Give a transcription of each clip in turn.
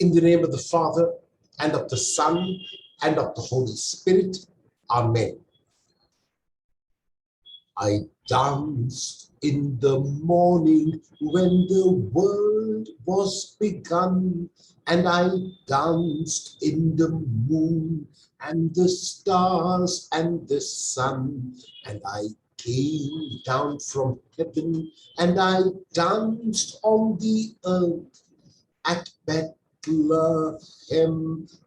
In the name of the Father, and of the Son, and of the Holy Spirit. Amen. I danced in the morning when the world was begun, and I danced in the moon and the stars and the sun, and I came down from heaven, and I danced on the earth. At Bethlehem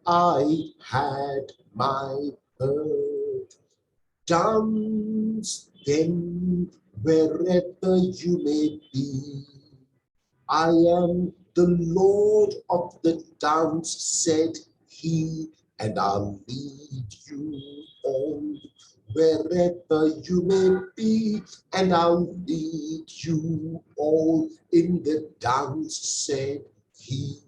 I had my birth. Dance then wherever you may be. I am the Lord of the dance, said he, and I'll lead you all wherever you may be, and I'll lead you all in the dance, said he.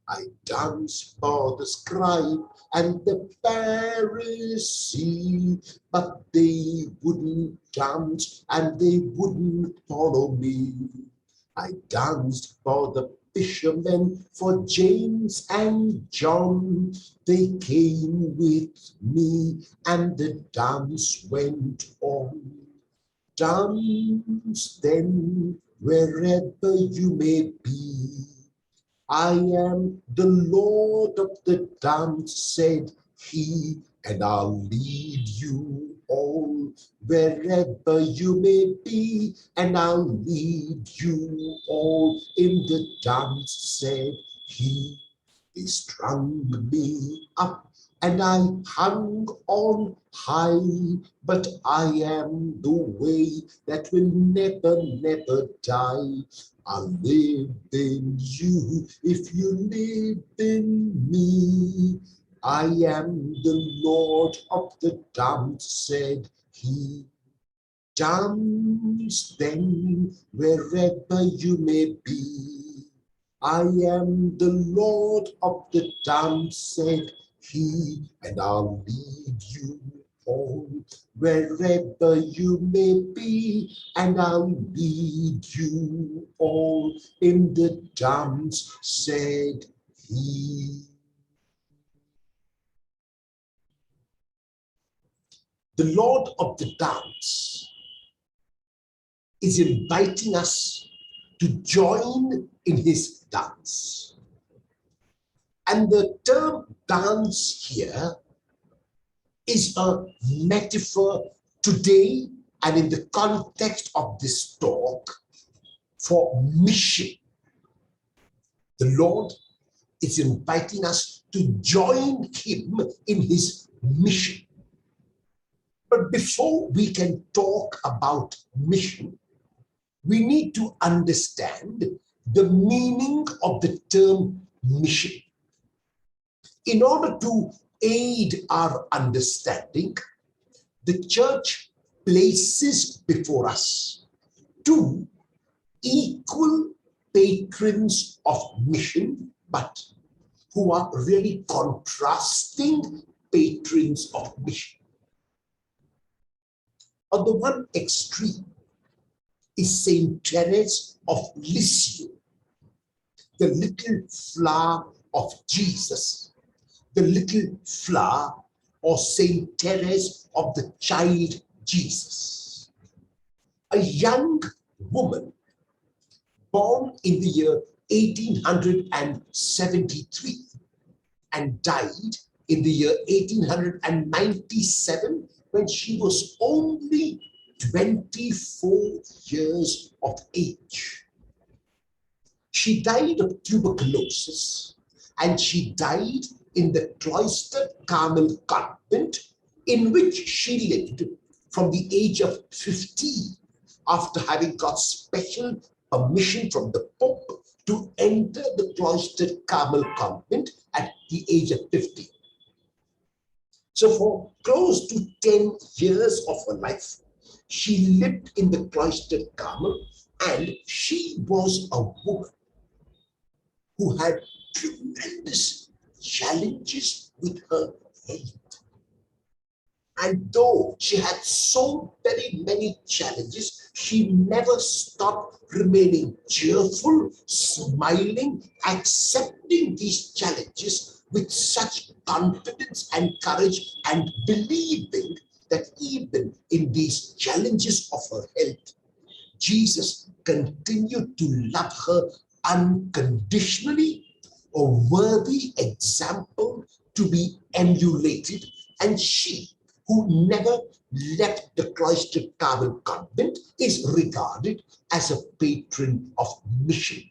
I danced for the scribe and the Pharisee, but they wouldn't dance and they wouldn't follow me. I danced for the fishermen, for James and John. They came with me and the dance went on. Dance then wherever you may be. I am the Lord of the dance, said he, and I'll lead you all wherever you may be, and I'll lead you all in the dance, said he. They strung me up and I hung on high, but I am the way that will never, never die. I'll live in you if you live in me. I am the Lord of the dance, said he. Dance then wherever you may be. I am the Lord of the dance, said he, and I'll lead you all wherever you may be, and I'll lead you all in the dance, said he. The Lord of the dance is inviting us to join in his dance. And the term dance here is a metaphor today and in the context of this talk for mission. The Lord is inviting us to join him in his mission. But before we can talk about mission, we need to understand the meaning of the term mission. In order to aid our understanding, the church places before us two equal patrons of mission, but who are really contrasting patrons of mission. On the one extreme is Saint Therese of Lisieux, the little flower of Jesus, the little flower or Saint Therese of the child Jesus. A young woman born in the year 1873 and died in the year 1897 when she was only 24 years of age. She died of tuberculosis, and she died in the cloistered Carmel convent in which she lived from the age of 15 after having got special permission from the Pope to enter the cloistered Carmel convent at the age of 15. So for close to 10 years of her life, she lived in the cloistered Carmel, and she was a woman who had tremendous challenges with her health. And though she had so very many challenges, she never stopped remaining cheerful, smiling, accepting these challenges with such confidence and courage, and believing that even in these challenges of her health, Jesus continued to love her unconditionally, a worthy example to be emulated. And she, who never left the cloistered Carmel convent, is regarded as a patron of mission.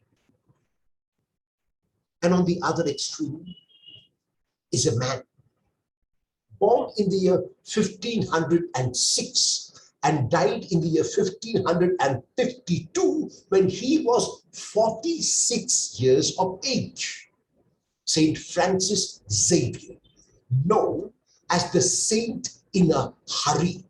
And on the other extreme is a man born in the year 1506 and died in the year 1552 when he was 46 years of age. Saint Francis Xavier, known as the Saint in a Hurry,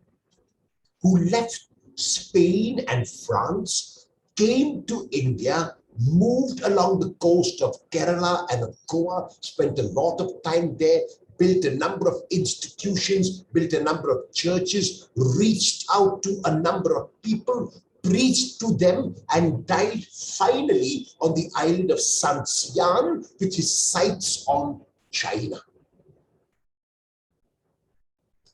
who left Spain and France, came to India, moved along the coast of Kerala and of Goa, spent a lot of time there, built a number of institutions, built a number of churches, reached out to a number of people, preached to them, and died finally on the island of San Xian, which is sites on China.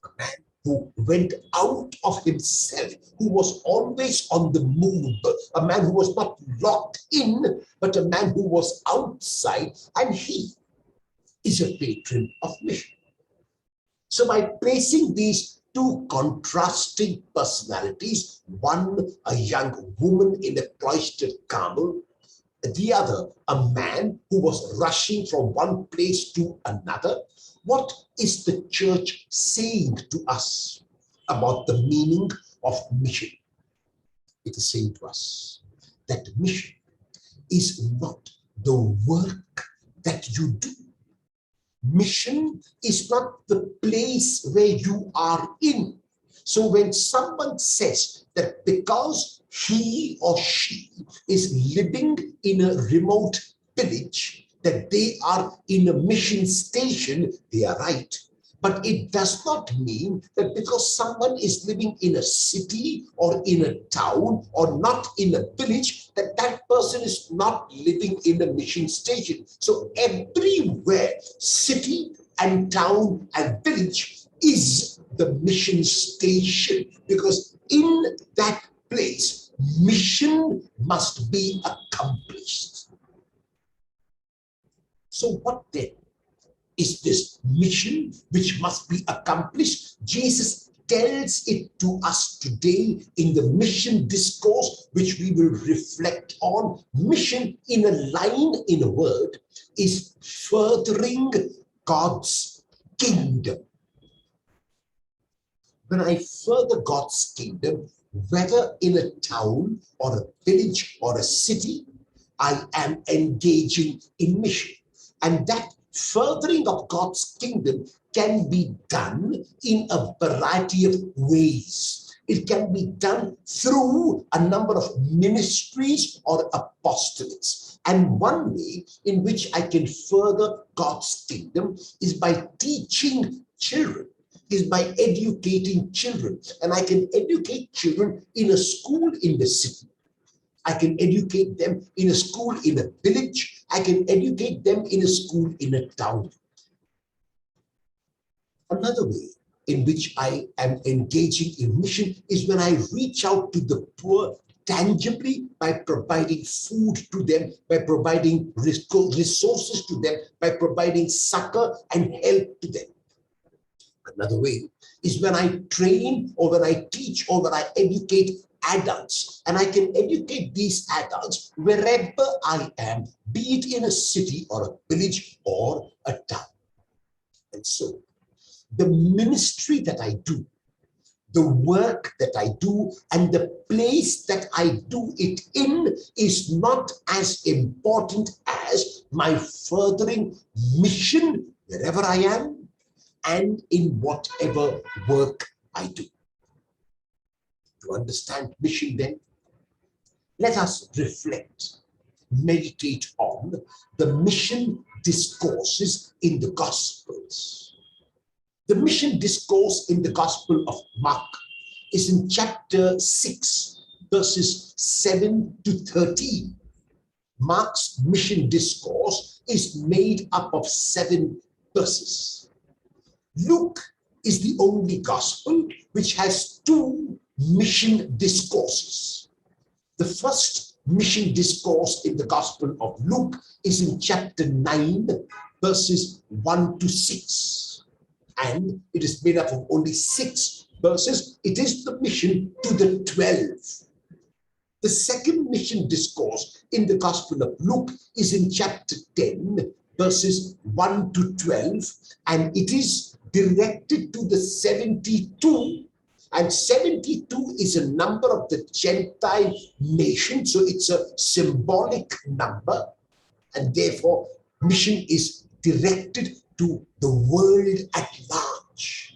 A man who went out of himself, who was always on the move, a man who was not locked in, but a man who was outside, and he is a patron of mission. So by placing these two contrasting personalities, one a young woman in a cloistered Carmel, the other a man who was rushing from one place to another, what is the church saying to us about the meaning of mission? It is saying to us that mission is not the work that you do. Mission is not the place where you are in. So when someone says that because he or she is living in a remote village, that they are in a mission station, they are right. But it does not mean that because someone is living in a city or in a town or not in a village, that that person is not living in a mission station. So everywhere, city and town and village is the mission station, because in that place, mission must be accomplished. So what then is this mission which must be accomplished? Jesus tells it to us today in the mission discourse, which we will reflect on. Mission, in a line, in a word, is furthering God's kingdom. When I further God's kingdom, whether in a town or a village or a city, I am engaging in mission. And that furthering of God's kingdom can be done in a variety of ways. It can be done through a number of ministries or apostolates. And one way in which I can further God's kingdom is by teaching children, is by educating children. And I can educate children in a school in the city. I can educate them in a school in a village. I can educate them in a school in a town. Another way in which I am engaging in mission is when I reach out to the poor tangibly by providing food to them, by providing resources to them, by providing succor and help to them. Another way is when I train or when I teach or when I educate adults, and I can educate these adults wherever I am, be it in a city or a village or a town. And so the ministry that I do, the work that I do, and the place that I do it in is not as important as my furthering mission wherever I am and in whatever work I do. To understand mission then, let us reflect, meditate on the mission discourses in the Gospels. The mission discourse in the Gospel of Mark is in chapter 6, verses 7 to 13. Mark's mission discourse is made up of 7 verses. Luke is the only gospel which has 2 mission discourses. The first mission discourse in the Gospel of Luke is in chapter 9, verses 1 to 6. And it is made up of only 6 verses. It is the mission to the 12. The second mission discourse in the Gospel of Luke is in chapter 10, verses 1 to 12, and it is directed to the 72, and 72 is a number of the Gentile nation, so it's a symbolic number, and therefore mission is directed to the world at large.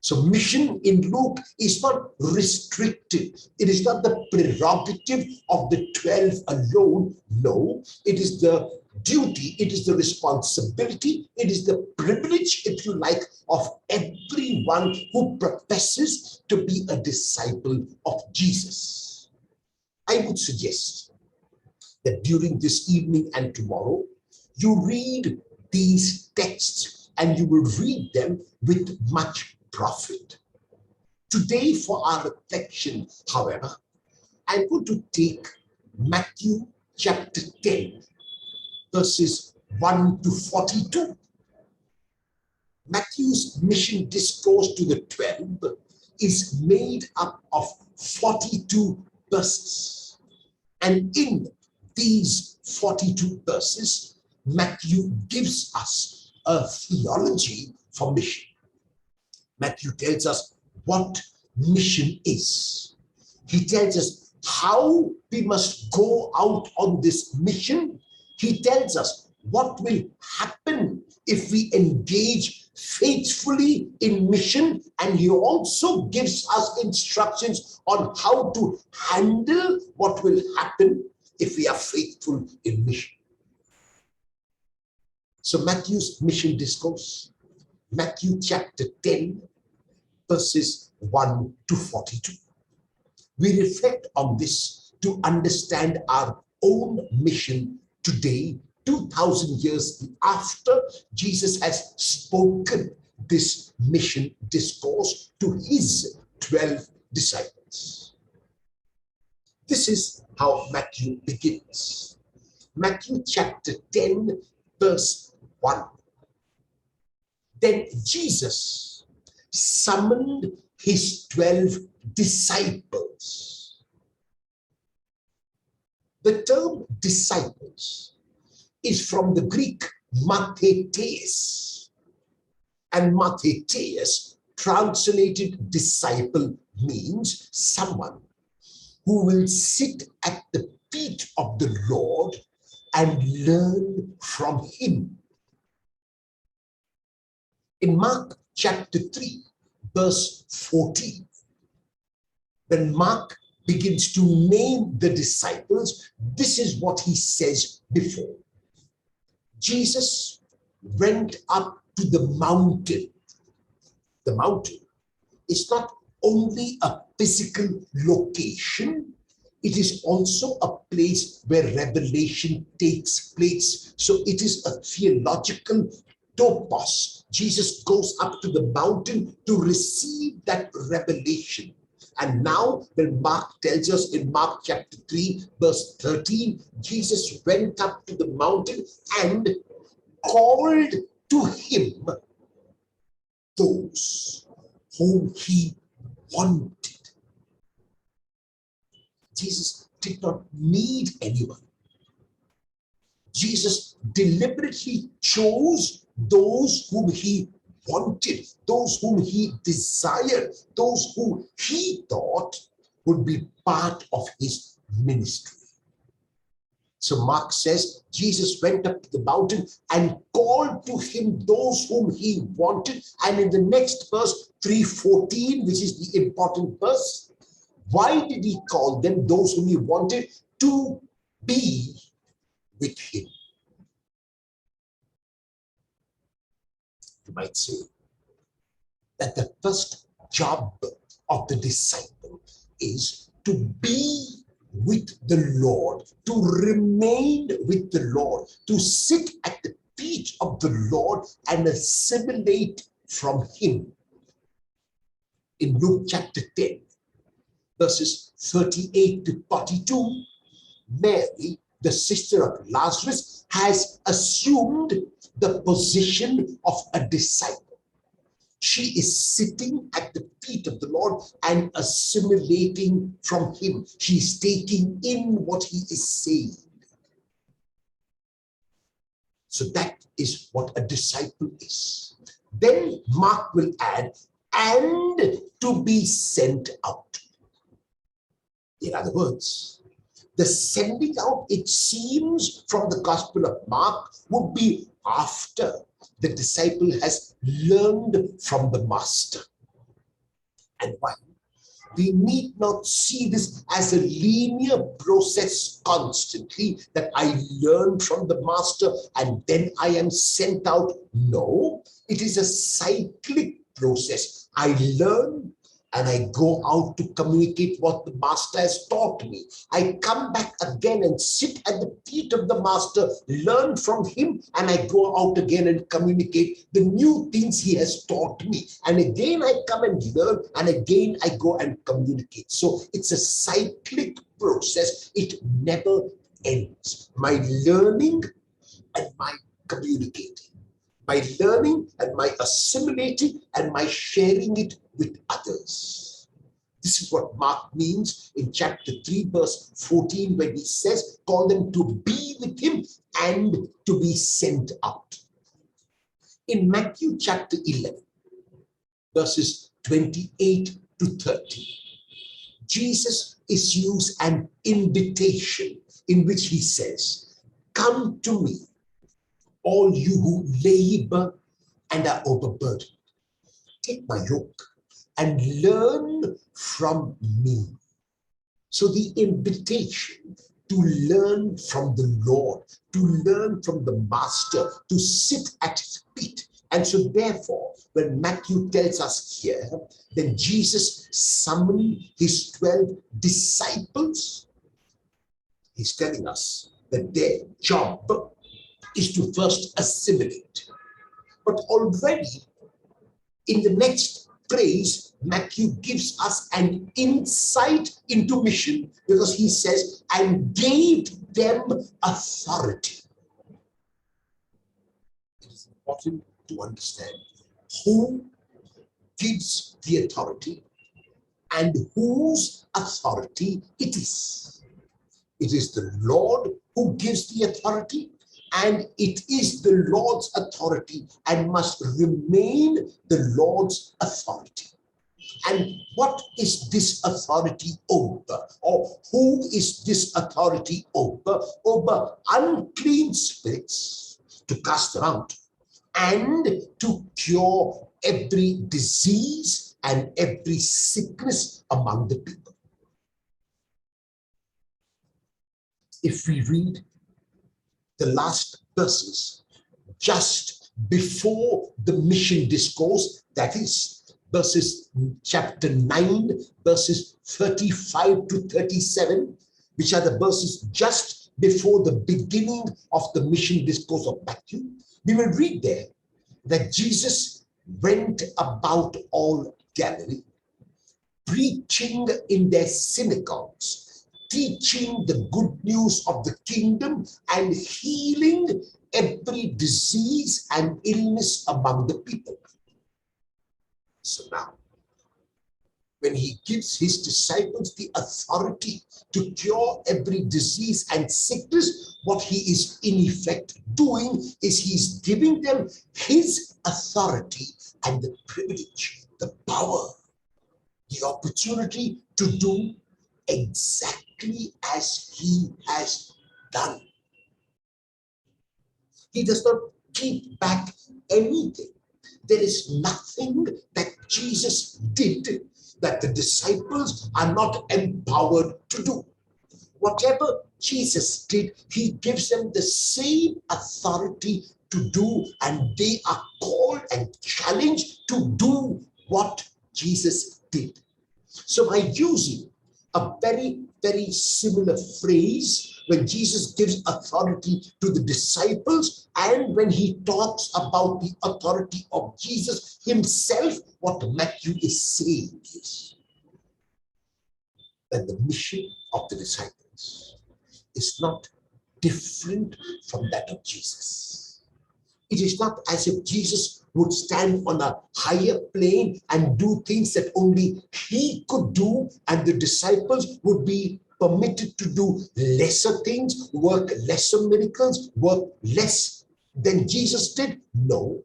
So mission in Luke is not restricted. It is not the prerogative of the 12 alone. No, it is the duty, it is the responsibility, it is the privilege, if you like, of everyone who professes to be a disciple of Jesus. I would suggest that during this evening and tomorrow, you read these texts and you will read them with much profit. Today, for our reflection, however, I'm going to take Matthew chapter 10, verses 1 to 42. Matthew's mission discourse to the 12 is made up of 42 verses. And in these 42 verses, Matthew gives us a theology for mission. Matthew tells us what mission is. He tells us how we must go out on this mission. He tells us what will happen if we engage faithfully in mission, and he also gives us instructions on how to handle what will happen if we are faithful in mission. So Matthew's mission discourse, Matthew chapter 10, verses 1 to 42. We reflect on this to understand our own mission today, 2,000 years after Jesus has spoken this mission discourse to his 12 disciples. This is how Matthew begins. Matthew chapter 10, verse 1. Then Jesus summoned his 12 disciples. The term disciples is from the Greek mathetes, and mathetes, translated disciple, means someone who will sit at the feet of the Lord and learn from him. In Mark chapter 3, verse 14, when Mark begins to name the disciples, this is what he says before. Jesus went up to the mountain. The mountain is not only a physical location, it is also a place where revelation takes place. So it is a theological topos. Jesus goes up to the mountain to receive that revelation. And now when Mark tells us in Mark chapter 3, verse 13, Jesus went up to the mountain and called to him those whom he wanted. Jesus did not need anyone. Jesus deliberately chose those whom he wanted, those whom he desired, those who he thought would be part of his ministry. So Mark says, Jesus went up to the mountain and called to him those whom he wanted. And in the next verse, 3:14, which is the important verse, why did he call them, those whom he wanted? To be with him. You might say, that the first job of the disciple is to be with the Lord, to remain with the Lord, to sit at the feet of the Lord and assimilate from him. In Luke chapter 10, verses 38 to 42, Mary, the sister of Lazarus, has assumed the position of a disciple. She is sitting at the feet of the Lord and assimilating from him. She's taking in what he is saying. So that is what a disciple is. Then Mark will add, and to be sent out. In other words, the sending out, it seems from the Gospel of Mark, would be after the disciple has learned from the master. And why? We need not see this as a linear process constantly, that I learn from the master and then I am sent out. No, it is a cyclic process. I learn and I go out to communicate what the master has taught me. I come back again and sit at the feet of the master, learn from him, and I go out again and communicate the new things he has taught me. And again I come and learn, and again I go and communicate. So it's a cyclic process. It never ends. My learning and my communicating. My learning and my assimilating and my sharing it with others. This is what Mark means in chapter 3, verse 14, when he says, call them to be with him and to be sent out. In Matthew chapter 11, verses 28 to 30, Jesus issues an invitation in which he says, come to me, all you who labor and are overburdened. Take my yoke and learn from me. So the invitation to learn from the Lord, to learn from the master, to sit at his feet. And so therefore, when Matthew tells us here, then Jesus summoned his 12 disciples, he's telling us that their job is to first assimilate. But already in the next phrase, Matthew gives us an insight into mission, because he says, and gave them authority. It is important to understand who gives the authority and whose authority it is. It is the Lord who gives the authority, and it is the Lord's authority and must remain the Lord's authority. And what is this authority over? Or who is this authority over? Over unclean spirits, to cast them out and to cure every disease and every sickness among the people. If we read the last verses just before the mission discourse, that is verses chapter 9, verses 35 to 37, which are the verses just before the beginning of the mission discourse of Matthew, we will read there that Jesus went about all Galilee, preaching in their synagogues, teaching the good news of the kingdom and healing every disease and illness among the people. So now, when he gives his disciples the authority to cure every disease and sickness, what he is in effect doing is he's giving them his authority and the privilege, the power, the opportunity to do exactly as he has done. He does not keep back anything. There is nothing that Jesus did that the disciples are not empowered to do. Whatever Jesus did, he gives them the same authority to do, and they are called and challenged to do what Jesus did. So by using a very, very similar phrase when Jesus gives authority to the disciples and when he talks about the authority of Jesus himself, what Matthew is saying is that the mission of the disciples is not different from that of Jesus. It is not as if Jesus would stand on a higher plane and do things that only he could do, and the disciples would be permitted to do lesser things, work lesser miracles, work less than Jesus did. No,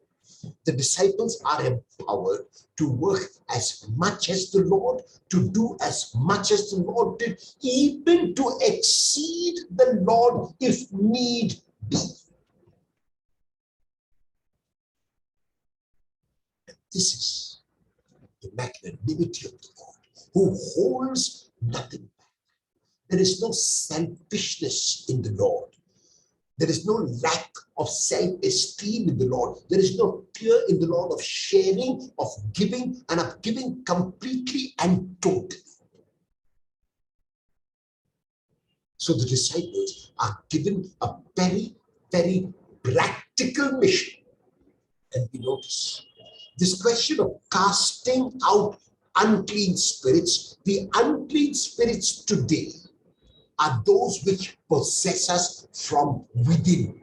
the disciples are empowered to work as much as the Lord, to do as much as the Lord did, even to exceed the Lord if need be. This is the magnanimity of the Lord, who holds nothing back. There is no selfishness in the Lord. There is no lack of self-esteem in the Lord. There is no fear in the Lord of sharing, of giving, and of giving completely and totally. So the disciples are given a very, very practical mission. And we notice this question of casting out unclean spirits. The unclean spirits today are those which possess us from within.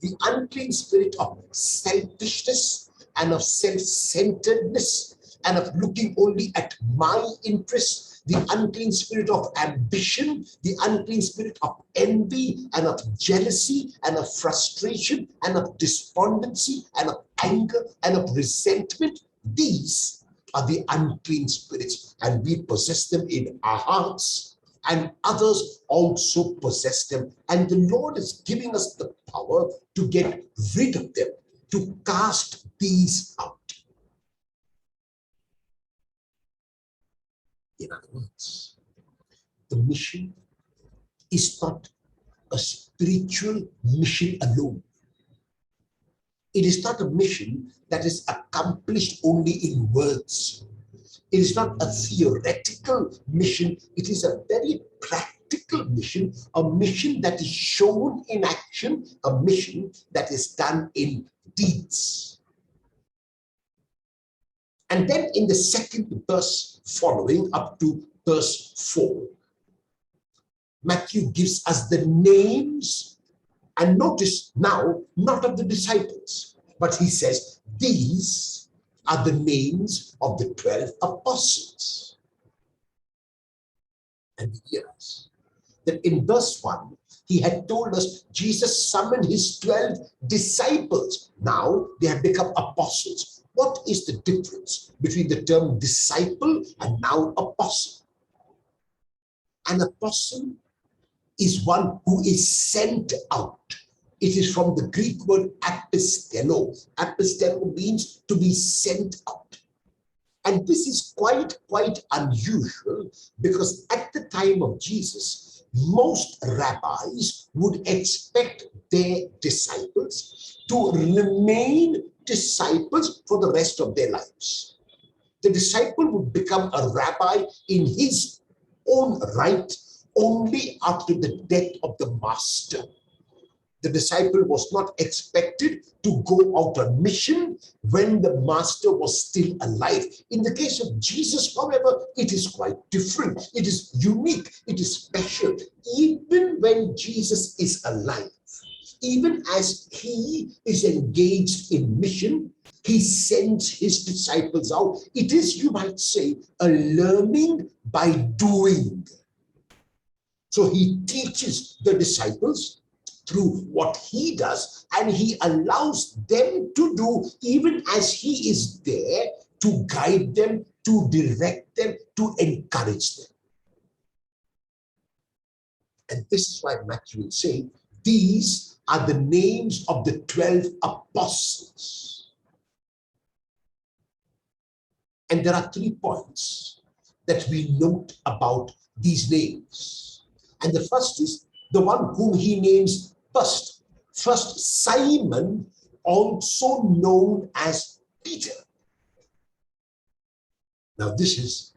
The unclean spirit of selfishness and of self-centeredness and of looking only at my interests, the unclean spirit of ambition, the unclean spirit of envy and of jealousy and of frustration and of despondency and of anger and of resentment. These are the unclean spirits, and we possess them in our hearts, and others also possess them. And the Lord is giving us the power to get rid of them, to cast these out. In other words, the mission is not a spiritual mission alone. It is not a mission that is accomplished only in words. It is not a theoretical mission. It is a very practical mission, a mission that is shown in action, a mission that is done in deeds. And then in the second verse following up to verse 4, Matthew gives us the names, and notice now, not of the disciples, but he says, these are the names of the 12 apostles. And we realize that in verse 1, he had told us Jesus summoned his 12 disciples. Now they have become apostles. What is the difference between the term disciple and now apostle? An apostle is one who is sent out. It is from the Greek word apostello. Apostello means to be sent out. And this is quite unusual, because at the time of Jesus, most rabbis would expect their disciples to remain disciples for the rest of their lives. The disciple would become a rabbi in his own right only after the death of the master. The disciple was not expected to go out on mission when the master was still alive. In the case of Jesus, however, it is quite different. It is unique. It is special. Even when Jesus is alive, even as he is engaged in mission, he sends his disciples out. It is, you might say, a learning by doing. So he teaches the disciples through what he does, and he allows them to do even as he is there to guide them, to direct them, to encourage them. And this is why Matthew will say, these are the names of the 12 apostles. And there are 3 points that we note about these names. And the first is the one whom he names first. First, Simon, also known as Peter. Now, this is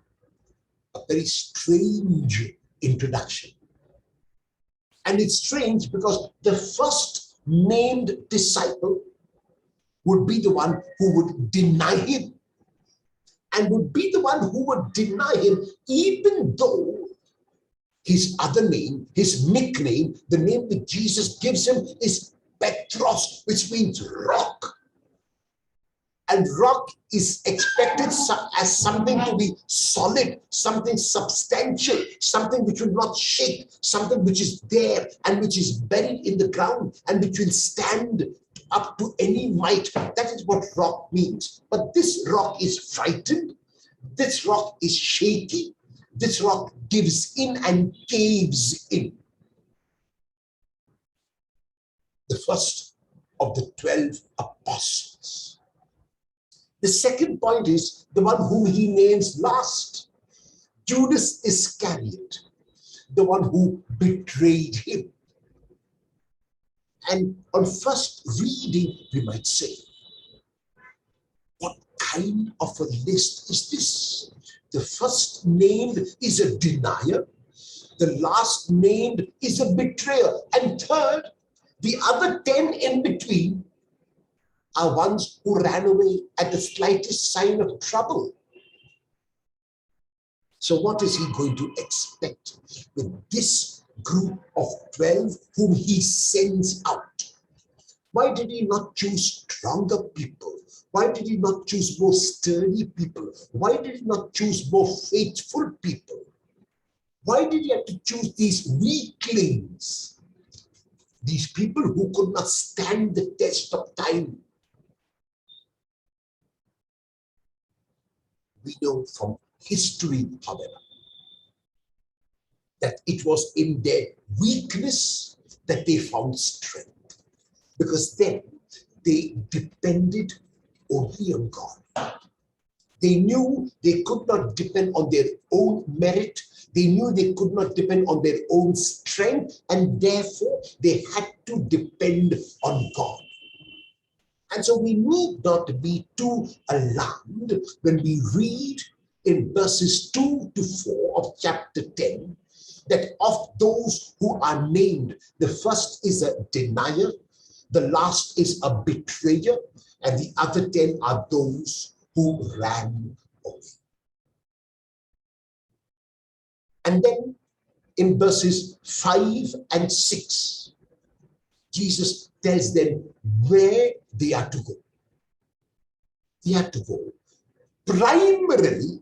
a very strange introduction. And it's strange because the first named disciple would be the one who would deny him, and would be the one who would deny him even though his other name, his nickname, the name that Jesus gives him is Petros, which means rock. And rock is expected as something to be solid, something substantial, something which will not shake, something which is there and which is buried in the ground and which will stand up to any might. That is what rock means. But this rock is frightened. This rock is shaky. This rock gives in and caves in. The first of the 12 apostles. The second point is the one whom he names last, Judas Iscariot, the one who betrayed him. And on first reading, we might say, what kind of a list is this? The first named is a denier, the last named is a betrayer, and third, the other 10 in between are ones who ran away at the slightest sign of trouble. So what is he going to expect with this group of 12 whom he sends out? Why did he not choose stronger people? Why did he not choose more sturdy people? Why did he not choose more faithful people? Why did he have to choose these weaklings? These people who could not stand the test of time. We know from history, however, that it was in their weakness that they found strength, because then they depended only on God. They knew they could not depend on their own merit. They knew they could not depend on their own strength, and therefore they had to depend on God. And so we need not be too alarmed when we read in verses 2 to 4 of chapter 10 that of those who are named, the first is a denier, the last is a betrayer, and the other 10 are those who ran away. And then in verses 5 and 6, Jesus tells them where they are to go. They are to go primarily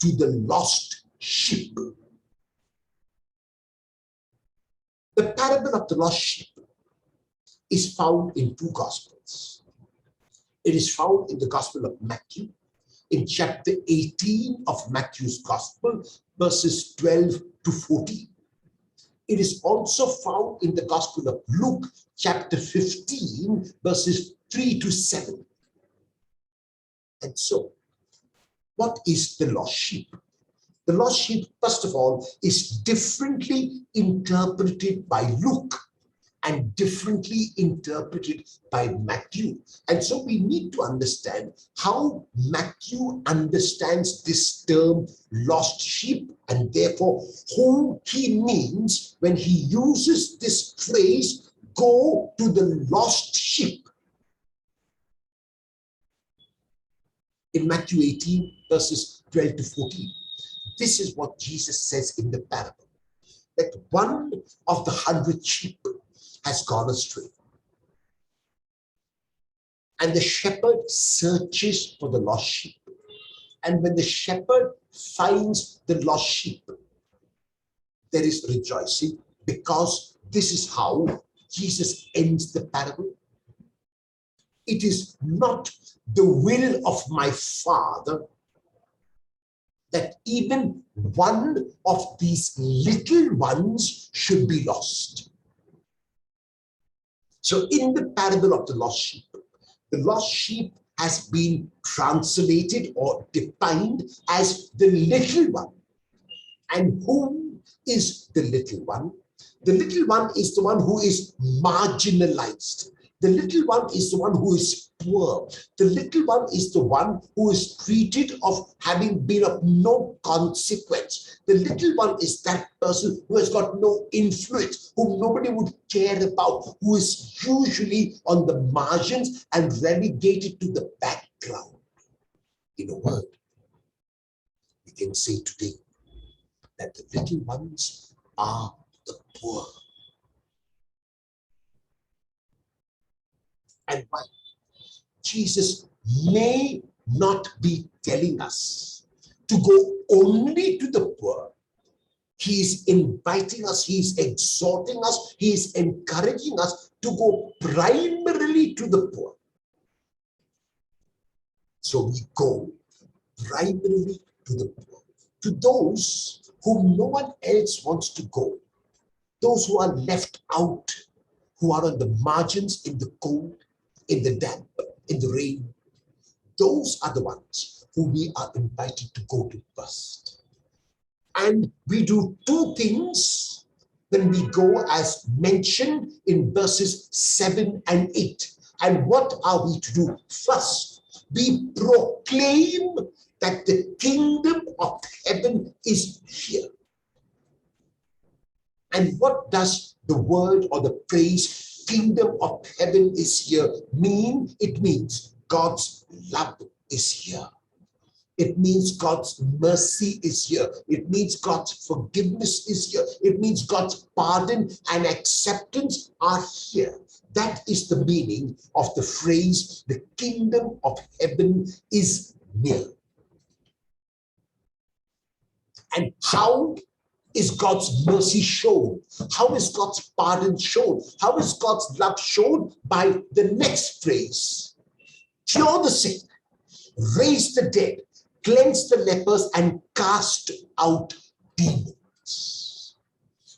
to the lost sheep. The parable of the lost sheep is found in two Gospels. It is found in the Gospel of Matthew, in chapter 18 of Matthew's Gospel, verses 12 to 14. It is also found in the Gospel of Luke, chapter 15, verses 3 to 7. And so, what is the lost sheep? The lost sheep, first of all, is differently interpreted by Luke and differently interpreted by Matthew. And so we need to understand how Matthew understands this term lost sheep, and therefore whom he means when he uses this phrase, go to the lost sheep. In Matthew 18, verses 12 to 14, this is what Jesus says in the parable, that one of the 100 sheep has gone astray. And the shepherd searches for the lost sheep. And when the shepherd finds the lost sheep, there is rejoicing, because this is how Jesus ends the parable. It is not the will of my Father that even one of these little ones should be lost. So in the parable of the lost sheep has been translated or defined as the little one. And who is the little one? The little one is the one who is marginalized, The little one is the one who is poor. The little one is the one who is treated of having been of no consequence. The little one is that person who has got no influence, whom nobody would care about, who is usually on the margins and relegated to the background. In a word, we can say today that the little ones are the poor. And why? Jesus may not be telling us to go only to the poor. He is inviting us, he is exhorting us, he is encouraging us to go primarily to the poor. So we go primarily to the poor, to those whom no one else wants to go, those who are left out, who are on the margins, in the cold, in the damp, in the rain. Those are the ones who we are invited to go to first. And we do two things when we go, as mentioned in verses 7 and 8. And what are we to do? First, we proclaim that the kingdom of heaven is here. And what does the word or the phrase kingdom of heaven is here mean? It means God's love is here. It means God's mercy is here. It means God's forgiveness is here. It means God's pardon and acceptance are here. That is the meaning of the phrase, the kingdom of heaven is near. And how is God's mercy shown? How is God's pardon shown? How is God's love shown? By the next phrase: cure the sick, raise the dead, cleanse the lepers, and cast out demons.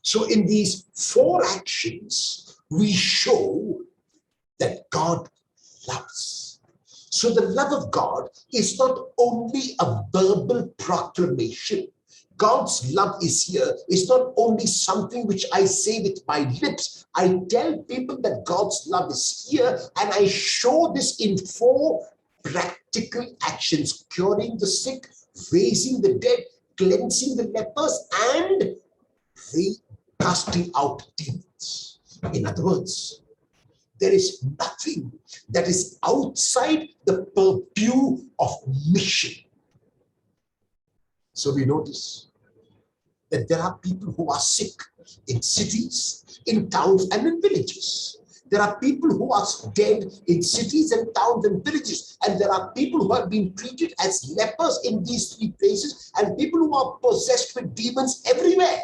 So in these four actions, we show that God loves. So the love of God is not only a verbal proclamation. God's love is here. It's not only something which I say with my lips. I tell people that God's love is here, and I show this in four practical actions: curing the sick, raising the dead, cleansing the lepers, and casting out demons. In other words, there is nothing that is outside the purview of mission. So we notice that there are people who are sick in cities, in towns, and in villages. There are people who are dead in cities and towns and villages. And there are people who have been treated as lepers in these three places, and people who are possessed with demons everywhere.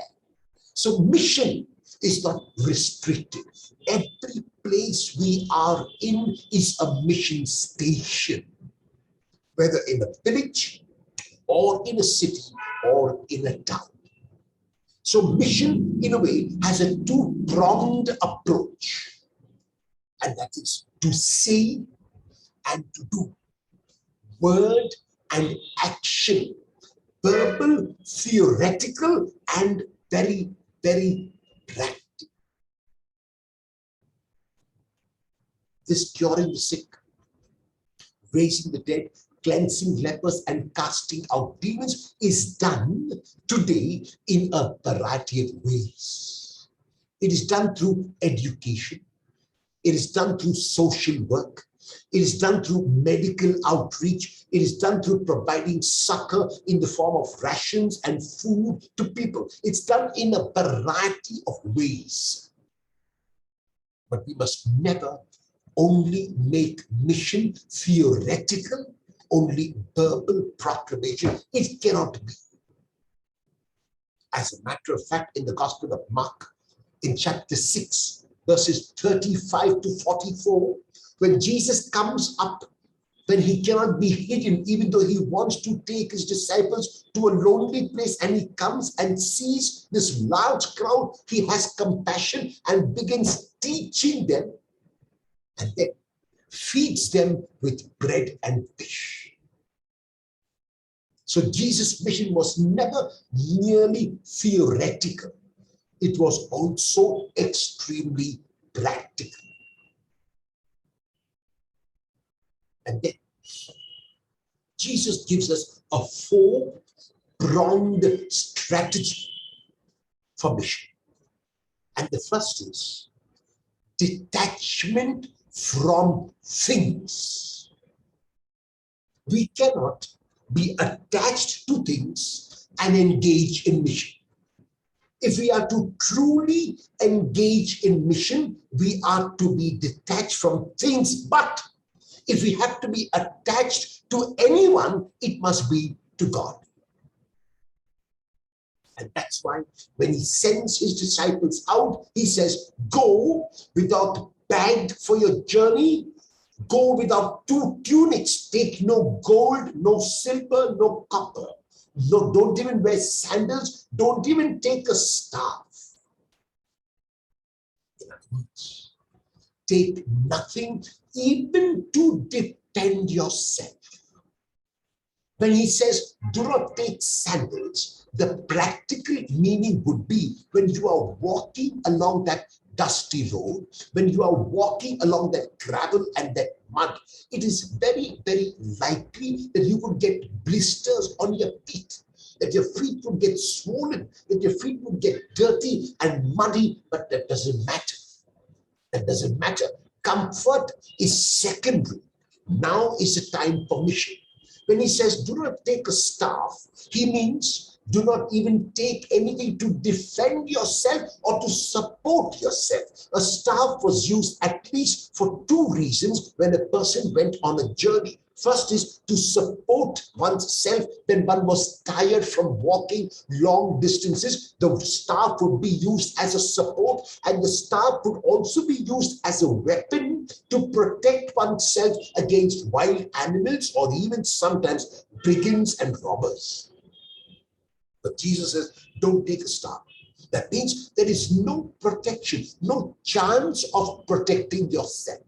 So mission is not restricted. Every place we are in is a mission station, whether in a village or in a city or in a town. So mission, in a way, has a two-pronged approach. And that is to say and to do. Word and action. Verbal, theoretical, and very, very practical. This curing the sick, raising the dead, cleansing lepers, and casting out demons is done today in a variety of ways. It is done through education. It is done through social work. It is done through medical outreach. It is done through providing succor in the form of rations and food to people. It's done in a variety of ways. But we must never only make mission theoretical, only verbal proclamation. It cannot be. As a matter of fact, in the Gospel of Mark, in chapter 6, verses 35 to 44, when Jesus comes up, when he cannot be hidden, even though he wants to take his disciples to a lonely place, and he comes and sees this large crowd, he has compassion and begins teaching them, and then feeds them with bread and fish. So Jesus' mission was never merely theoretical. It was also extremely practical. And then Jesus gives us a four-pronged strategy for mission. And the first is detachment from things. We cannot be attached to things and engage in mission. If we are to truly engage in mission, we are to be detached from things. But if we have to be attached to anyone, it must be to God. And that's why when he sends his disciples out, he says, go without bag for your journey, go without 2 tunics, take no gold, no silver, no copper. No, don't even wear sandals, don't even take a staff. In other words, take nothing even to defend yourself. When he says, do not take sandals, the practical meaning would be when you are walking along that dusty road, when you are walking along that gravel and that mud, it is very, very likely that you would get blisters on your feet, that your feet would get swollen, that your feet would get dirty and muddy, but that doesn't matter. That doesn't matter. Comfort is secondary. Now is the time for mission. When he says, do not take a staff, he means do not even take anything to defend yourself or to support yourself. A staff was used at least for 2 reasons when a person went on a journey. First is to support oneself when one was tired from walking long distances. The staff would be used as a support, and the staff would also be used as a weapon to protect oneself against wild animals or even sometimes brigands and robbers. But Jesus says, don't take a staff. That means there is no protection, no chance of protecting yourself.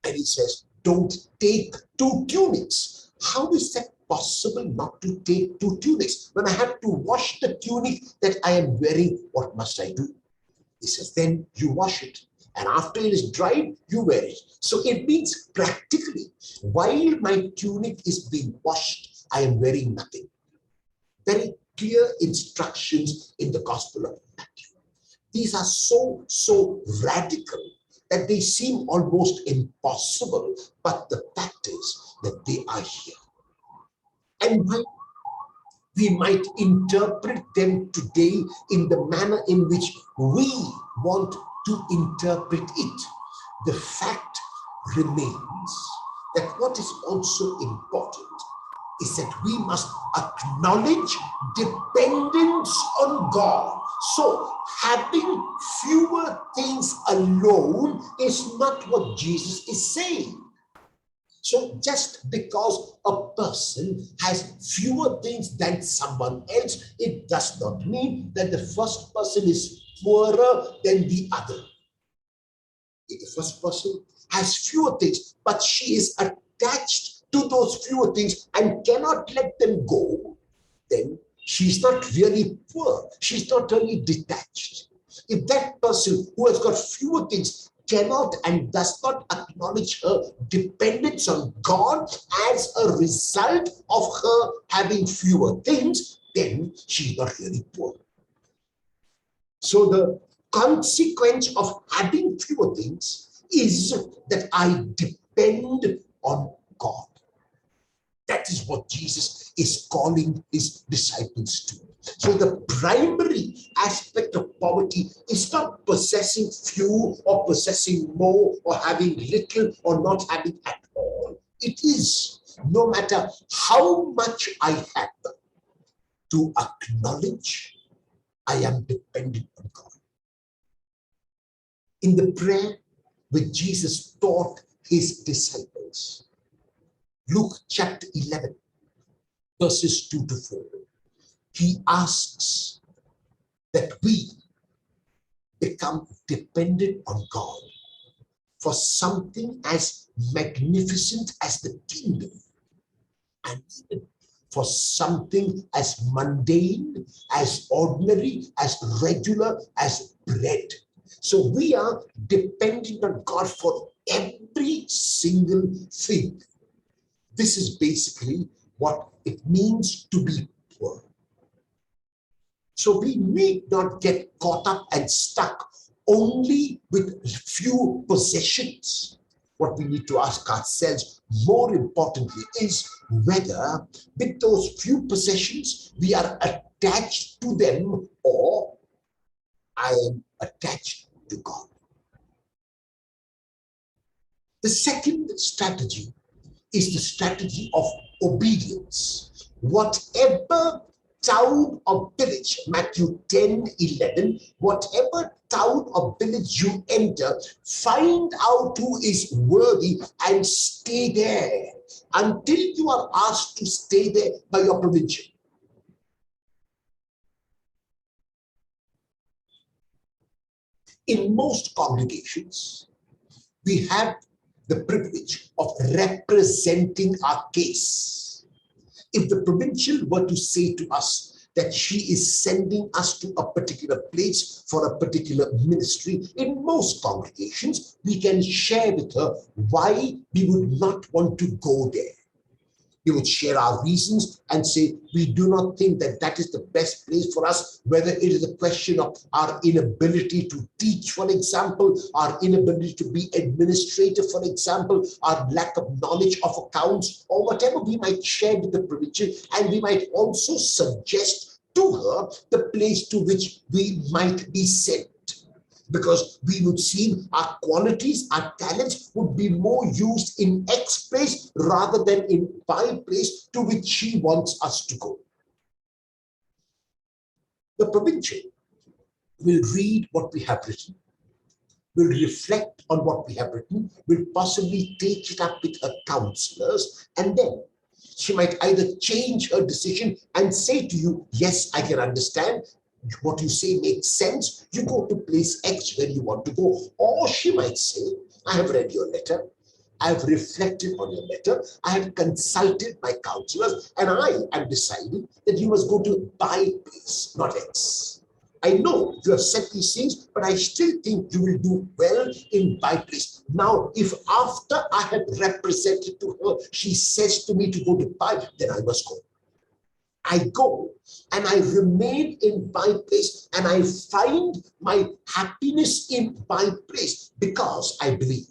And he says, don't take 2 tunics. How is that possible not to take 2 tunics? When I have to wash the tunic that I am wearing, what must I do? He says, then you wash it. And after it is dried, you wear it. So it means practically, while my tunic is being washed, I am wearing nothing. Very clear instructions in the Gospel of Matthew. These are so radical that they seem almost impossible, but the fact is that they are here. And we might interpret them today in the manner in which we want to interpret it. The fact remains that what is also important is that we must acknowledge dependence on God. So having fewer things alone is not what Jesus is saying. So just because a person has fewer things than someone else, it does not mean that the first person is poorer than the other. If the first person has fewer things, but she is attached to those fewer things and cannot let them go, then she's not really poor. She's not really detached. If that person who has got fewer things cannot and does not acknowledge her dependence on God as a result of her having fewer things, then she's not really poor. So the consequence of having fewer things is that I depend on God. That is what Jesus is calling his disciples to. So the primary aspect of poverty is not possessing few or possessing more or having little or not having at all. It is, no matter how much I have, to acknowledge I am dependent on God. In the prayer which Jesus taught his disciples, Luke chapter 11, verses 2 to 4, he asks that we become dependent on God for something as magnificent as the kingdom, and even for something as mundane, as ordinary, as regular as bread. So we are dependent on God for every single thing. This is basically what it means to be poor. So we need not get caught up and stuck only with few possessions. What we need to ask ourselves, more importantly, is whether with those few possessions we are attached to them, or I am attached to God. The second strategy is the strategy of obedience. Whatever town or village, Matthew 10:11, whatever town or village you enter, find out who is worthy and stay there until you are asked to stay there by your provincial. In most congregations, we have the privilege of representing our case. If the provincial were to say to us that she is sending us to a particular place for a particular ministry, in most congregations, we can share with her why we would not want to go there. We would share our reasons and say, we do not think that that is the best place for us, whether it is a question of our inability to teach, for example, our inability to be administrative, for example, our lack of knowledge of accounts, or whatever we might share with the provincial, and we might also suggest to her the place to which we might be sent. Because we would see our qualities, our talents would be more used in X place rather than in Y place to which she wants us to go. The provincial will read what we have written, will reflect on what we have written, will possibly take it up with her counselors, and then she might either change her decision and say to you, yes, I can understand, what you say makes sense, you go to place X where you want to go. Or she might say, I have read your letter, I have reflected on your letter, I have consulted my counselors, and I am deciding that you must go to Y place, not X. I know you have said these things, but I still think you will do well in Y place. Now, if after I have represented to her, she says to me to go to Y, then I must go. I go and I remain in my place, and I find my happiness in my place, because I believe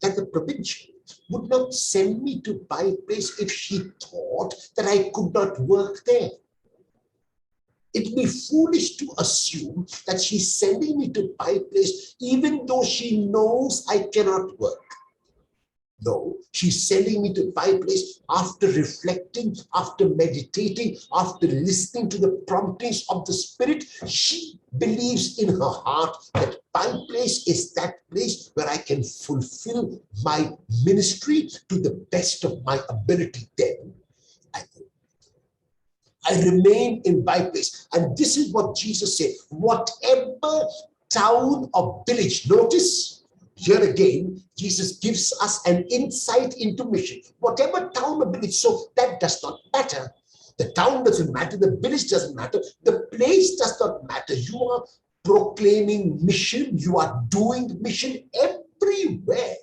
that the provincial would not send me to my place if she thought that I could not work there. It would be foolish to assume that she's sending me to my place even though she knows I cannot work. No, she's sending me to my place after reflecting, after meditating, after listening to the promptings of the Spirit. She believes in her heart that my place is that place where I can fulfill my ministry to the best of my ability. Then I remain in my place. And this is what Jesus said. Whatever town or village, notice, here again, Jesus gives us an insight into mission. Whatever town or village, so that does not matter. The town doesn't matter, the village doesn't matter, the place does not matter. You are proclaiming mission, you are doing mission everywhere.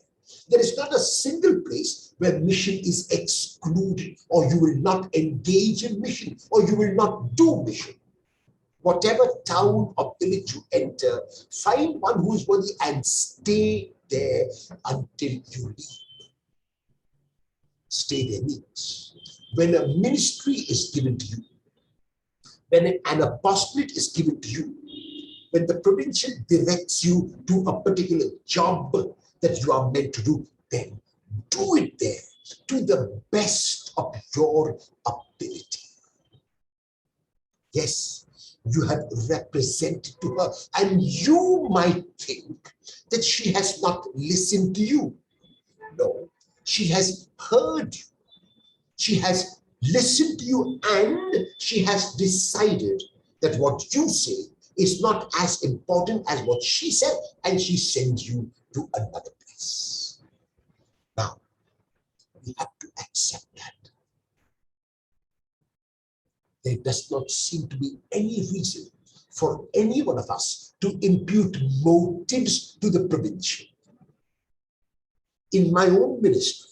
There is not a single place where mission is excluded, or you will not engage in mission, or you will not do mission. Whatever town or village you enter, find one who is worthy and stay there until you leave. Stay there means when a ministry is given to you, when an apostolate is given to you, when the provincial directs you to a particular job that you are meant to do, then do it there to the best of your ability. Yes, you have represented to her, and you might think that she has not listened to you. No, she has heard you. She has listened to you, and she has decided that what you say is not as important as what she said, and she sends you to another place. Now, we have to accept that. There does not seem to be any reason for any one of us to impute motives to the provincial. In my own ministry,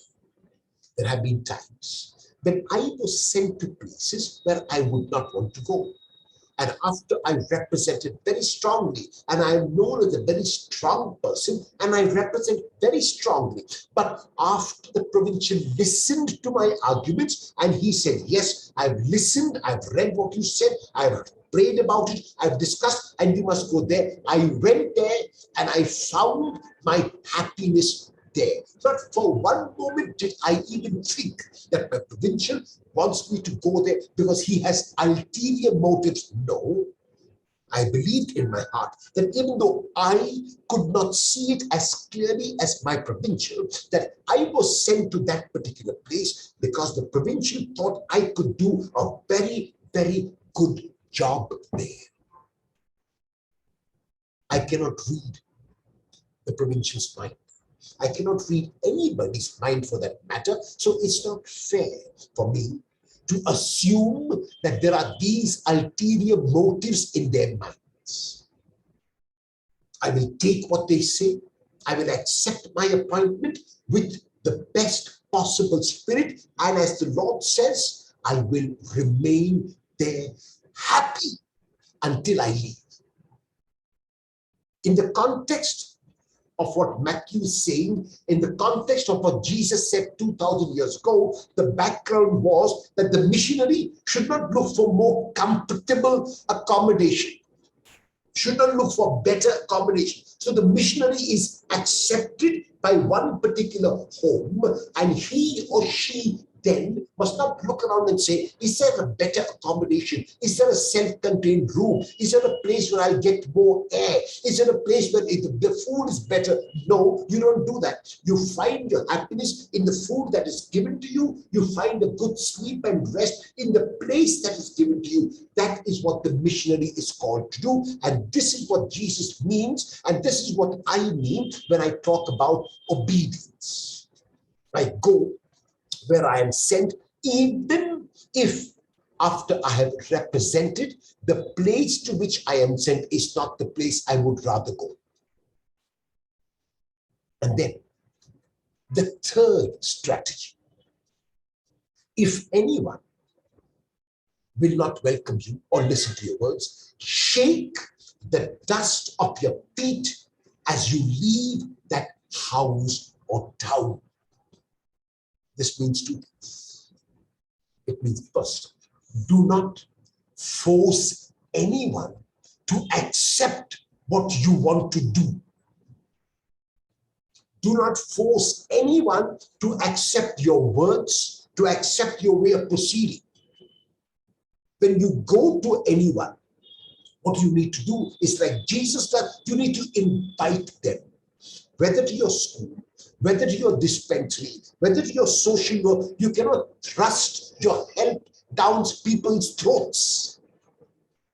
there have been times when I was sent to places where I would not want to go. And after I represented very strongly, and I am known as a very strong person, and I represent very strongly. But after the provincial listened to my arguments, and he said, yes, I've listened, I've read what you said, I've prayed about it, I've discussed, and you must go there. I went there, and I found my happiness there. Not for one moment did I even think that my provincial wants me to go there because he has ulterior motives. No, I believed in my heart that even though I could not see it as clearly as my provincial, that I was sent to that particular place because the provincial thought I could do a very, very good job there. I cannot read the provincial's mind. I cannot read anybody's mind for that matter. So it's not fair for me to assume that there are these ulterior motives in their minds. I will take what they say. I will accept my appointment with the best possible spirit. And as the Lord says, I will remain there happy until I leave. In the context of what Matthew is saying, in the context of what Jesus said 2,000 years ago, the background was that the missionary should not look for more comfortable accommodation, should not look for better accommodation. So the missionary is accepted by one particular home, and he or she then must not look around and say, is there a better accommodation? Is there a self-contained room? Is there a place where I'll get more air? Is there a place where the food is better? No, you don't do that. You find your happiness in the food that is given to you. You find a good sleep and rest in the place that is given to you. That is what the missionary is called to do. And this is what Jesus means. And this is what I mean when I talk about obedience. I go where I am sent, even if after I have represented, the place to which I am sent is not the place I would rather go. And then the third strategy. If anyone will not welcome you or listen to your words, shake the dust of your feet as you leave that house or town. This means two things. It means first, do not force anyone to accept what you want to do. Do not force anyone to accept your words, to accept your way of proceeding. When you go to anyone, what you need to do is like Jesus does, you need to invite them, whether to your school, whether to your dispensary, whether to your social work. You cannot thrust your help down people's throats.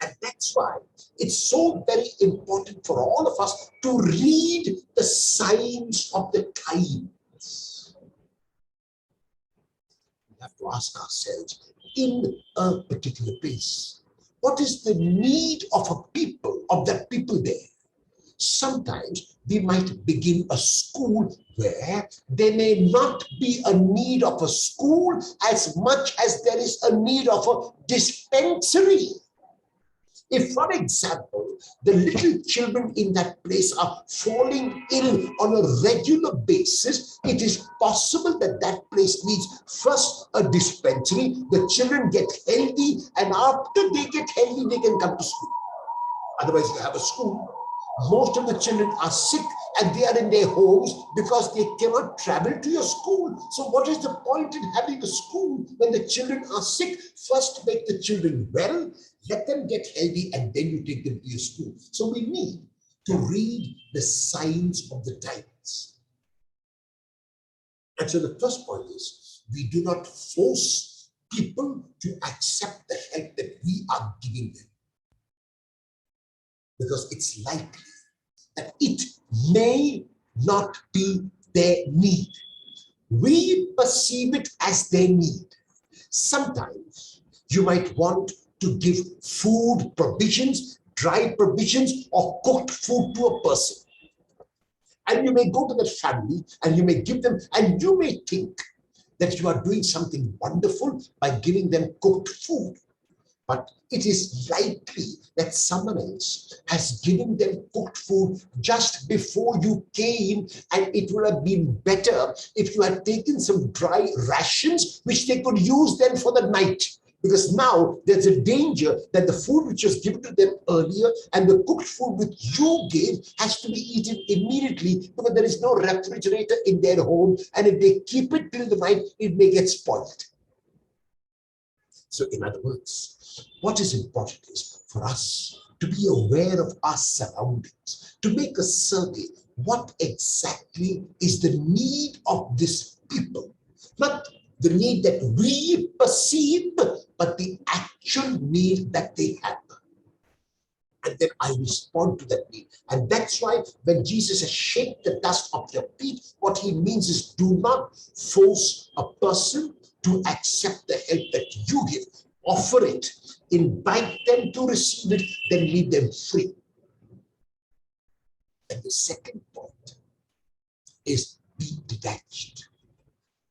And that's why it's so very important for all of us to read the signs of the times. We have to ask ourselves, in a particular place, what is the need of a people, of that people there? Sometimes we might begin a school where there may not be a need of a school as much as there is a need of a dispensary. If, for example, the little children in that place are falling ill on a regular basis, it is possible that that place needs first a dispensary. The children get healthy, and after they get healthy, they can come to school. Otherwise, you have a school. Most of the children are sick and they are in their homes because they cannot travel to your school. So what is the point in having a school when the children are sick? First, make the children well, let them get healthy, and then you take them to your school. So we need to read the signs of the times. And so the first point is, we do not force people to accept the help that we are giving them, because it's likely that it may not be their need. We perceive it as their need. Sometimes you might want to give food provisions, dry provisions, or cooked food to a person. And you may go to that family and you may give them, and you may think that you are doing something wonderful by giving them cooked food. But it is likely that someone else has given them cooked food just before you came, and it would have been better if you had taken some dry rations which they could use then for the night. Because now there's a danger that the food which was given to them earlier and the cooked food which you gave has to be eaten immediately, because there is no refrigerator in their home, and if they keep it till the night, it may get spoiled. So in other words, what is important is for us to be aware of our surroundings, to make a survey. What exactly is the need of this people? Not the need that we perceive, but the actual need that they have. And then I respond to that need. And that's why when Jesus says, shake the dust off your feet, what he means is, do not force a person to accept the help that you give. Offer it, invite them to receive it, then leave them free. And the second point is, be detached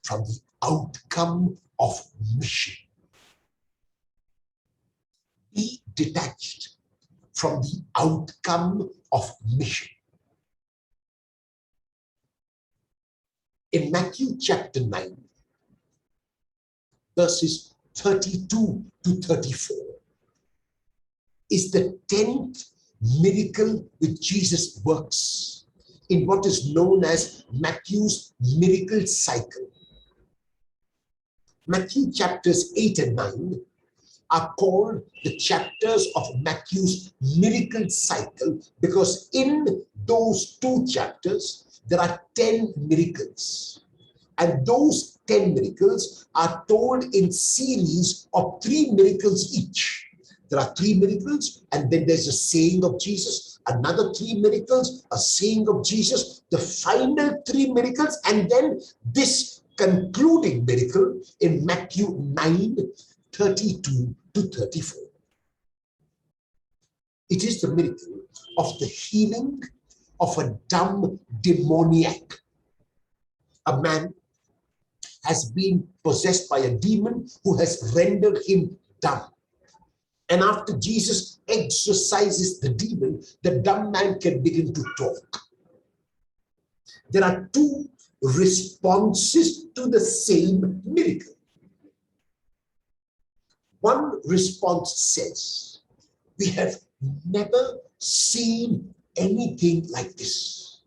from the outcome of mission. Be detached from the outcome of mission. In Matthew chapter 9, verses 32 to 34, is the 10th miracle which Jesus works in what is known as Matthew's miracle cycle. Matthew chapters 8 and 9 are called the chapters of Matthew's miracle cycle, because in those two chapters there are 10 miracles, and those 10 miracles are told in series of 3 miracles each. There are 3 miracles, and then there's a saying of Jesus, another 3 miracles, a saying of Jesus, the final 3 miracles, and then this concluding miracle in Matthew 9, 32 to 34. It is the miracle of the healing of a dumb demoniac. A man has been possessed by a demon who has rendered him dumb. And after Jesus exorcises the demon, the dumb man can begin to talk. There are 2 responses to the same miracle. One response says, we have never seen anything like this.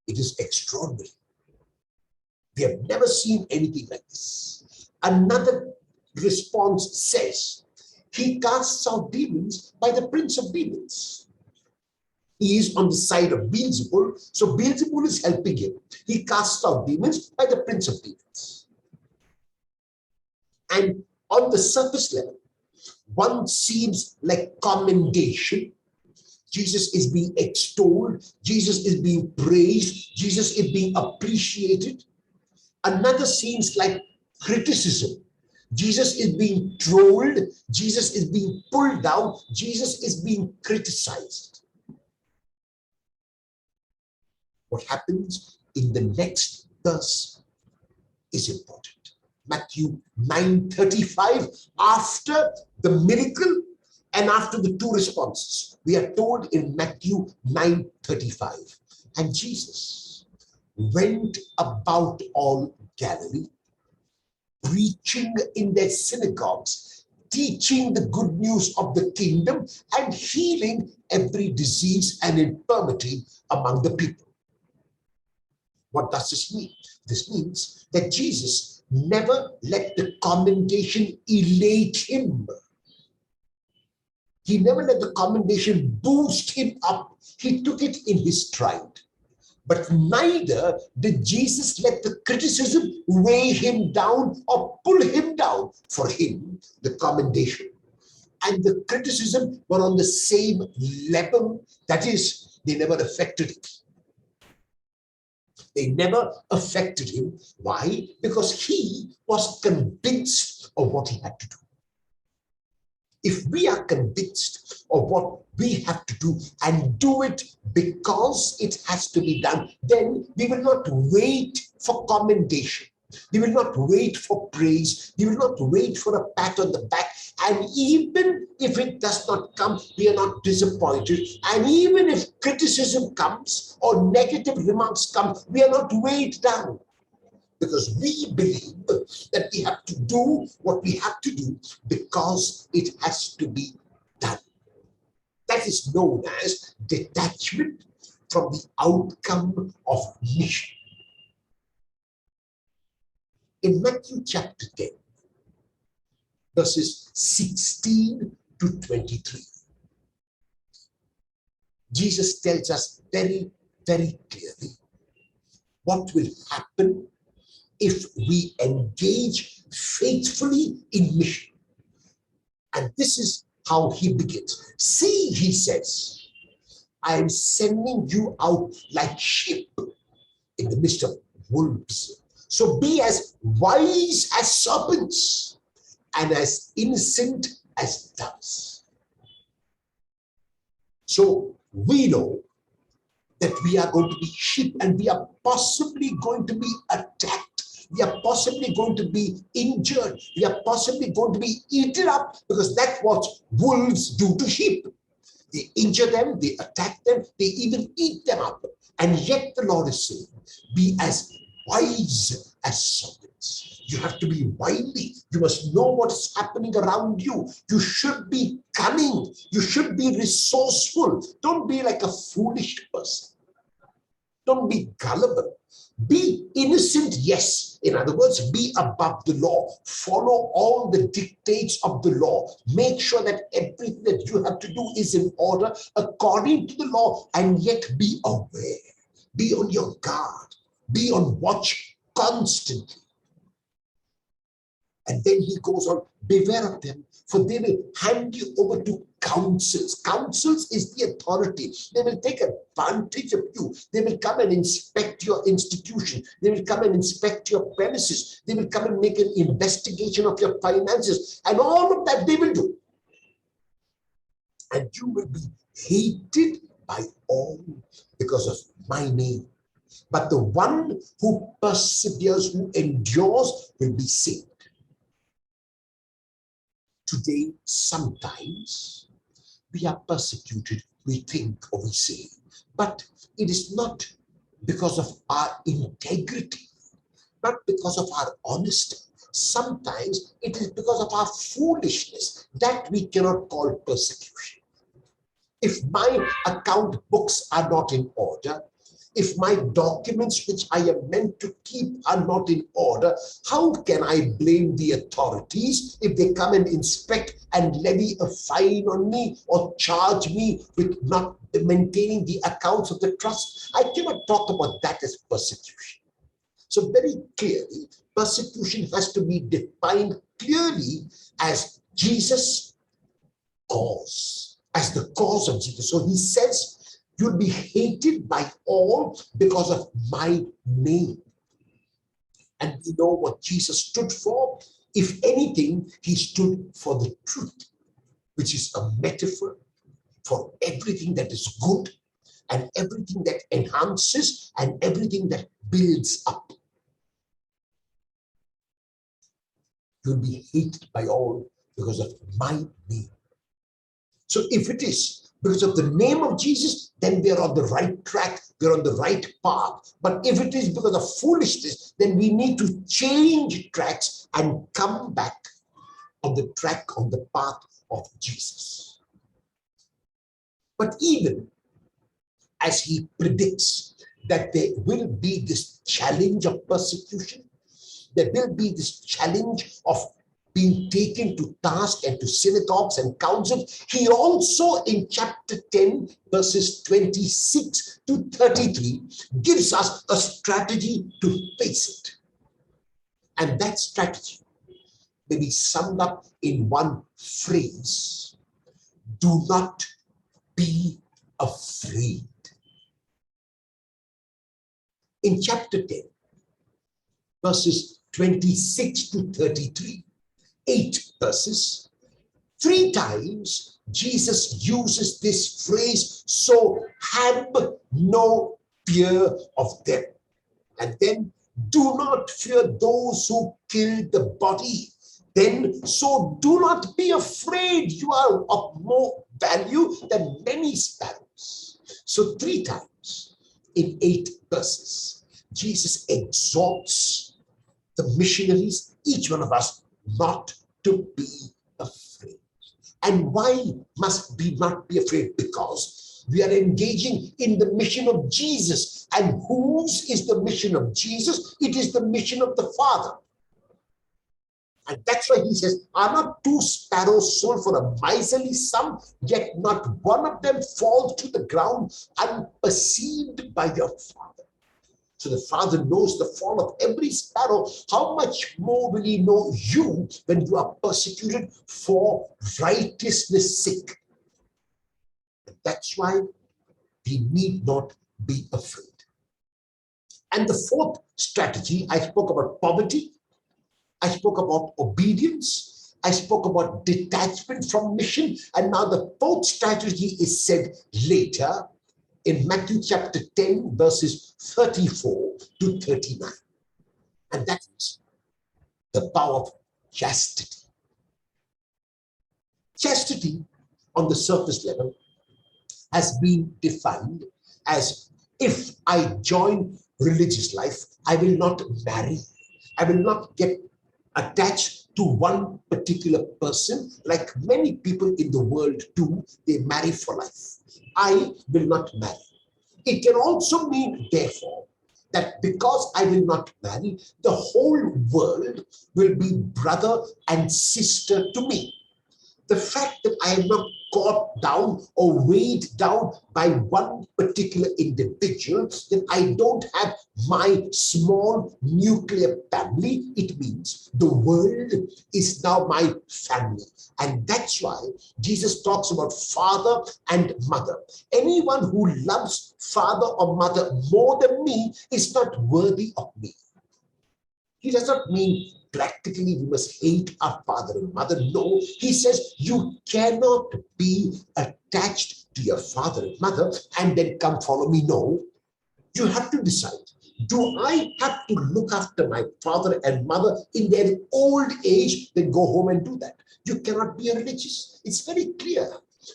It is extraordinary. We have never seen anything like this. Another response says, he casts out demons by the prince of demons. He is on the side of Beelzebul, so Beelzebul is helping him. He casts out demons by the prince of demons. And on the surface level, one seems like commendation. Jesus is being extolled. Jesus is being praised. Jesus is being appreciated. Another seems like criticism. Jesus is being trolled. Jesus is being pulled down. Jesus is being criticized. What happens in the next verse is important. Matthew 9:35, after the miracle and after the 2 responses, we are told in Matthew 9:35, and Jesus went about all Galilee, preaching in their synagogues, teaching the good news of the kingdom, and healing every disease and infirmity among the people. What does this mean? This means that Jesus never let the commendation elate him. He never let the commendation boost him up. He took it in his stride. But neither did Jesus let the criticism weigh him down or pull him down. For him, the commendation and the criticism were on the same level. That is, they never affected him. They never affected him. Why? Because he was convinced of what he had to do. If we are convinced of what we have to do and do it because it has to be done, then we will not wait for commendation. We will not wait for praise. We will not wait for a pat on the back. And even if it does not come, we are not disappointed. And even if criticism comes or negative remarks come, we are not weighed down. Because we believe that we have to do what we have to do because it has to be done. That is known as detachment from the outcome of mission. In Matthew chapter 10, verses 16 to 23, Jesus tells us very, very clearly what will happen if we engage faithfully in mission. And this is how he begins. See, he says, I am sending you out like sheep in the midst of wolves. So be as wise as serpents and as innocent as doves. So we know that we are going to be sheep and we are possibly going to be attacked. We are possibly going to be injured. We are possibly going to be eaten up, because that's what wolves do to sheep. They injure them, they attack them, they even eat them up. And yet the Lord is saying, be as wise as serpents. You have to be wily. You must know what is happening around you. You should be cunning. You should be resourceful. Don't be like a foolish person. Don't be gullible. Be innocent, yes. In other words, be above the law. Follow all the dictates of the law. Make sure that everything that you have to do is in order according to the law, and yet be aware. Be on your guard. Be on watch constantly. And then he goes on, beware of them, for they will hand you over to councils. Councils is the authority. They will take advantage of you. They will come and inspect your institution. They will come and inspect your premises. They will come and make an investigation of your finances. And all of that they will do. And you will be hated by all because of my name. But the one who perseveres, who endures, will be saved. Today, sometimes we are persecuted, we think or we say, but it is not because of our integrity, not because of our honesty. Sometimes it is because of our foolishness that we cannot call persecution. If my account books are not in order, if my documents which I am meant to keep are not in order, how can I blame the authorities if they come and inspect and levy a fine on me or charge me with not maintaining the accounts of the trust? I cannot talk about that as persecution. So very clearly, persecution has to be defined clearly as Jesus' cause, as the cause of Jesus. So he says, you'll be hated by all because of my name. And we know what Jesus stood for. If anything, he stood for the truth, which is a metaphor for everything that is good and everything that enhances and everything that builds up. You'll be hated by all because of my name. So if it is because of the name of Jesus, then we are on the right track, we're on the right path. But if it is because of foolishness, then we need to change tracks and come back on the track, on the path of Jesus. But even as he predicts that there will be this challenge of persecution, there will be this challenge of being taken to task and to synagogues and councils, he also in chapter 10, verses 26 to 33, gives us a strategy to face it. And that strategy may be summed up in one phrase: do not be afraid. In chapter 10, verses 26 to 33, 8 verses, 3 times Jesus uses this phrase, so have no fear of them. And then, do not fear those who kill the body. Then, so do not be afraid. You are of more value than many sparrows. So 3 times in 8 verses, Jesus exhorts the missionaries, each one of us, not to be afraid. And why must we not be afraid? Because we are engaging in the mission of Jesus. And whose is the mission of Jesus? It is the mission of the Father. And that's why he says, are not 2 sparrows sold for a miserly sum, yet not one of them falls to the ground unperceived by your Father. So the Father knows the fall of every sparrow. How much more will he know you when you are persecuted for righteousness' sake? And that's why we need not be afraid. And the 4th strategy, I spoke about poverty. I spoke about obedience. I spoke about detachment from mission. And now the 4th strategy is said later in Matthew chapter 10, verses 34 to 39. And that is the power of chastity. Chastity, on the surface level, has been defined as, if I join religious life, I will not marry. I will not get attached to one particular person, like many people in the world do. They marry for life. I will not marry. It can also mean, therefore, that because I will not marry, the whole world will be brother and sister to me. The fact that I am not caught down or weighed down by one particular individual, that I don't have my small nuclear family, it means the world is now my family. And that's why Jesus talks about father and mother. Anyone who loves father or mother more than me is not worthy of me. He does not mean practically we must hate our father and mother. No, he says you cannot be attached to your father and mother and then come follow me. No, you have to decide. Do I have to look after my father and mother in their old age, then go home and do that? You cannot be a religious. It's very clear.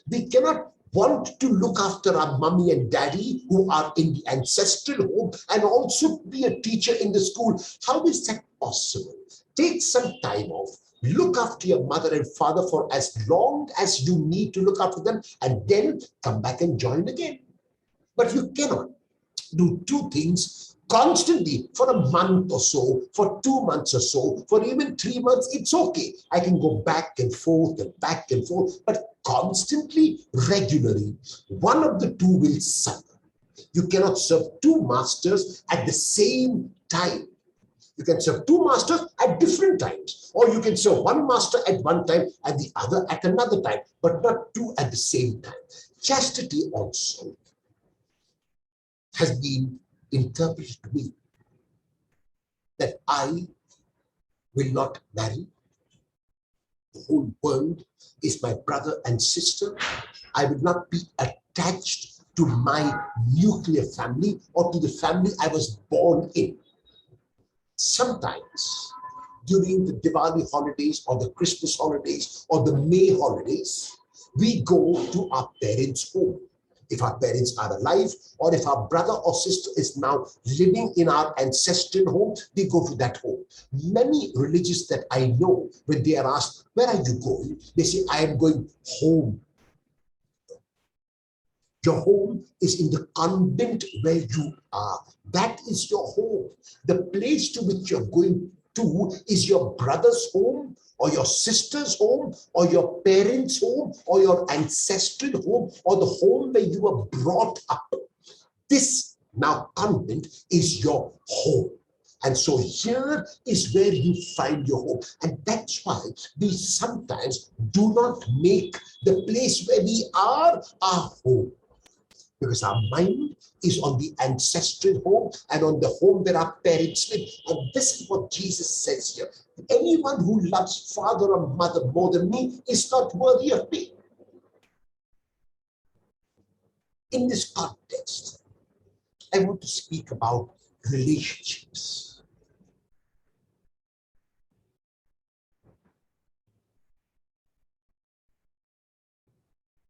We cannot want to look after our mommy and daddy who are in the ancestral home and also be a teacher in the school. How is that possible? Take some time off. Look after your mother and father for as long as you need to look after them, and then come back and join again. But you cannot do 2 things constantly for a month or so, for 2 months or so, for even 3 months. It's okay. I can go back and forth and back and forth, but constantly, regularly, one of the 2 will suffer. You cannot serve 2 masters at the same time. You can serve 2 masters at different times, or you can serve one master at one time and the other at another time, but not 2 at the same time. Chastity also has been interpreted to me that I will not marry. The whole world is my brother and sister. I will not be attached to my nuclear family or to the family I was born in. Sometimes during the Diwali holidays or the Christmas holidays or the May holidays, we go to our parents' home. If our parents are alive, or if our brother or sister is now living in our ancestral home, we go to that home. Many religious that I know, when they are asked, where are you going? They say, I am going home. Your home is in the convent where you are. That is your home. The place to which you're going to is your brother's home, or your sister's home, or your parents' home, or your ancestral home, or the home where you were brought up. This now convent is your home. And so here is where you find your home. And that's why we sometimes do not make the place where we are our home. Because our mind is on the ancestral home and on the home where our parents live. And this is what Jesus says here. Anyone who loves father or mother more than me is not worthy of me. In this context, I want to speak about relationships.